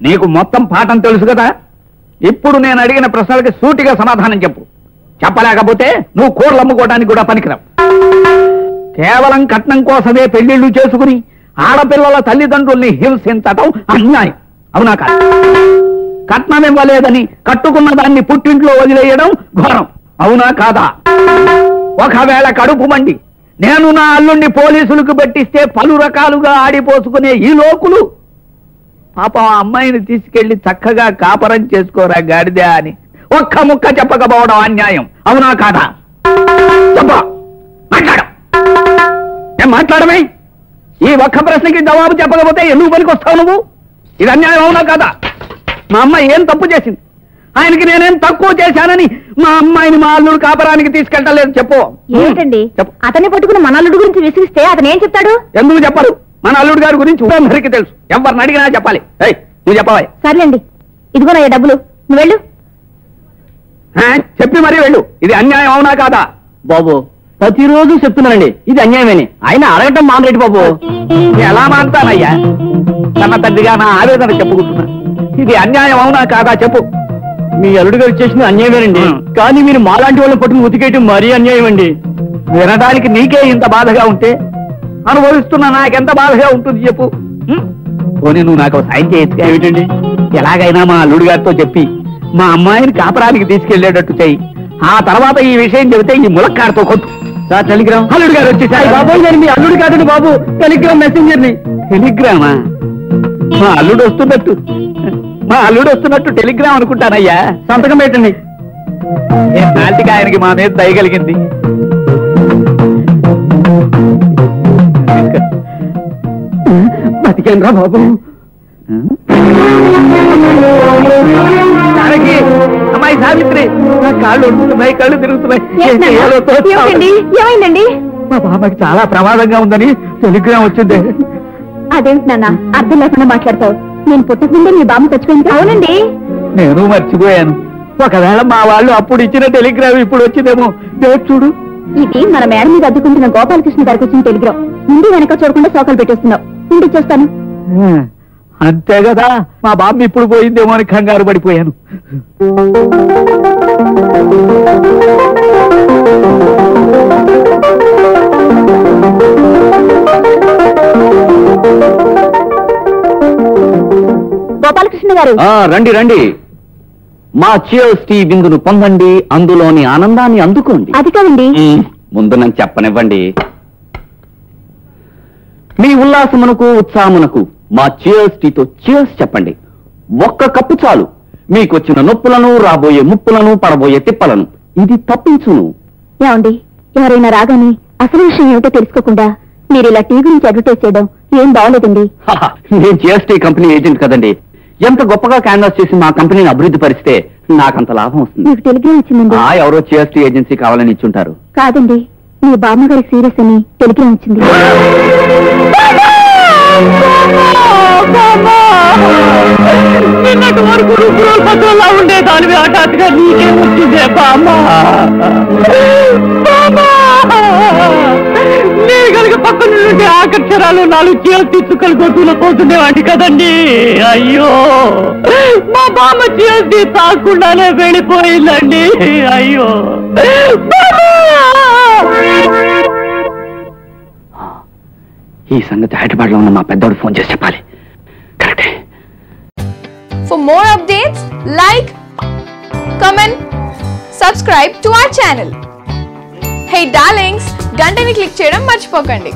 నీకు మొత్తం పాఠం తెలుసు కదా. ఇప్పుడు నేను అడిగిన ప్రశ్నలకి సూటిగా సమాధానం చెప్పు. చెప్పలేకపోతే నువ్వు కూరలు అమ్ముకోవడానికి కూడా పనికిరావు. కేవలం కట్నం కోసమే పెళ్లిళ్లు చేసుకుని ఆడపిల్లల తల్లిదండ్రుల్ని హింసించటం అన్యాయం, అవునా కాదు? కట్నం ఇవ్వలేదని కట్టుకున్న దాన్ని పుట్టింట్లో వదిలేయడం ఘోరం, అవునా కాదా? ఒకవేళ కడుపు మండి నేను నా అల్లుణ్ణి పోలీసులకు పెట్టిస్తే పలు రకాలుగా ఆడిపోసుకునే ఈ లోకులు పాపం ఆ అమ్మాయిని తీసుకెళ్లి చక్కగా కాపరం చేసుకోరా గాడిదే అని ఒక్క ముక్క చెప్పకపోవడం అన్యాయం, అవునా కాదా? ఏం మాట్లాడమే? ఈ ఒక్క ప్రశ్నకి జవాబు చెప్పకపోతే ఎందుకు పనికొస్తావు నువ్వు? ఇది అన్యాయం, అవునా కాదా? మా అమ్మాయి ఏం తప్పు చేసింది? ఆయనకి నేనేం తక్కువ చేశానని మా అమ్మాయిని మా అల్లుడు కాపరానికి తీసుకెళ్ళలేదు చెప్పు. ఏమిటండి అతన్ని పట్టుకుని మన అల్లుడు గురించి విసిగిస్తే అతను ఏం చెప్తాడు? ఎందుకు చెప్పరు? మన అల్లుడు గారి గురించి అందరికీ తెలుసు, ఎవరిని అడిగినా చెప్పాలి. నువ్వు చెప్పవా? సర్లేండి, ఇదిగోనయ్యా డబ్బులు, నువ్వు వెళ్ళు. చెప్పి మరీ వెళ్ళు. ఇది అన్యాయం, అవునా కాదా? బాబు ప్రతిరోజు చెప్తున్నానండి, ఇది అన్యాయమని. ఆయన అడగటం మానరేటి బాబు. ఎలా మానతానయ్యా? కన్న తండ్రిగా నా ఆవేదన చెప్పుకుంటున్నా. ఇది అన్యాయం, అవునా కాదా చెప్పు. మీ అల్లుడు గారు చేసింది అన్యాయమేనండి, కానీ మీరు మాలాంటి వాళ్ళని పట్టుకుని ఉతికేయటం మరీ అన్యాయం అండి. వినడానికి నీకే ఇంత బాధగా ఉంటే అనుభవిస్తున్నా నాకెంత బాధగా ఉంటుంది చెప్పు. పోనీ నువ్వు నాకు సాయం చేయొచ్చు. ఏమిటండి? ఎలాగైనా మా అల్లుడు గారితో చెప్పి మా అమ్మాయిని కాపరానికి తీసుకెళ్లేటట్టు చెయ్యి. ఆ తర్వాత ఈ విషయం చెబితే ఈ ములక్కాడతో కొట్టు. Sir Telegram. అల్లుడు గారు వచ్చేసారు. బాబోయ్, నేను మీ అల్లుడు కాదండి బాబు, టెలిగ్రామ్ మెసెంజర్ ని. టెలిగ్రామా? మా అల్లుడు వస్తున్నట్టు టెలిగ్రామ్ అనుకుంటానయ్యా. సంతకం పెట్టండి. నాటికి ఆయనకి మా మీద దయగలిగింది. బతికేంద్రా బాబు. అమ్మాయి సావిత్రి, నా కాళ్ళు ఉడుతున్నాయి, కళ్ళు తిరుగుతున్నాయి. ఏమైందండి? మా బాబాకి చాలా ప్రమాదంగా ఉందని టెలిగ్రామ్ వచ్చింది. అదేంటి నాన్న అర్థం లేకుండా మాట్లాడతావు? నేను పుట్టక ముందే మీ బామ్మ చచ్చిపోయింది. అవునండి, నేను మర్చిపోయాను. ఒకవేళ మా వాళ్ళు అప్పుడు ఇచ్చిన టెలిగ్రామ్ ఇప్పుడు వచ్చిందేమో. చూడు, ఇది మన మేడ మీద అద్దుకుంటున్న గోపాలకృష్ణ గారికి వచ్చిన టెలిగ్రామ్. ముందు వెనక చూడకుండా సోకలు పెట్టేస్తున్నావు. ఇంటికి చూస్తాను. అంతే కదా, మా బామ్మ ఇప్పుడు పోయిందేమో అని కంగారు పడిపోయాను. గోపాలకృష్ణ గారు, రండి రండి. మా చియర్స్ టీ బిందును పొందండి, అందులోని ఆనందాన్ని అందుకోండి. అది కాదండి, ముందు నన్ను చెప్పనివ్వండి. మీ ఉల్లాసమునకు ఉత్సాహమునకు మా చియర్స్ టీతో చియర్స్ చెప్పండి. ఒక్క కప్పు చాలు, మీకొచ్చిన నొప్పులను, రాబోయే ముప్పులను, పడబోయే తిప్పలను ఇది తప్పించును. ఏమండి, ఎవరైనా రాగానే అసలు విషయం ఏమిటో తెలుసుకోకుండా మీరు ఇలా టీ గురించి అడ్వర్టైజ్ చేయడం ఏం బాగోలేదండి. నేను చియర్స్ టీ కంపెనీ ఏజెంట్ కదండి. ఎంత గొప్పగా క్యాన్వాస్ చేసి మా కంపెనీని అభివృద్ధి పరిస్తే నాకంత లాభం వస్తుంది. మీకు టెలిగ్రామ్ వచ్చిందండి. ఎవరో చియర్స్ టీ ఏజెన్సీ కావాలని ఇచ్చుంటారు. కాదండి, మీ బామ్మగారి సీరియస్ అని టెలిగ్రామ్ వచ్చింది. నిన్నటి వరకు పత్రంలా ఉండేదానివి హఠాత్తుగా నీకే వచ్చిందే బామ్మ. నేను కనుక పక్కన నుండి ఆకర్షణాలు 4 చీరలు తీసుకొని కొట్టులో పోతుండేవాడి కదండి. అయ్యో, మా బామ్మ చీరది తాకుండానే వెళ్ళిపోయిందండి. అయ్యో, ఈ సంగతి హైదరాబాద్లో ఉన్న మా పెద్దోడు ఫోన్ చేసి చెప్పాలి. కరెక్టే. For more updates, like, comment, subscribe to our channel. Hey darlings, గంటని click చేయడం మర్చిపోకండి.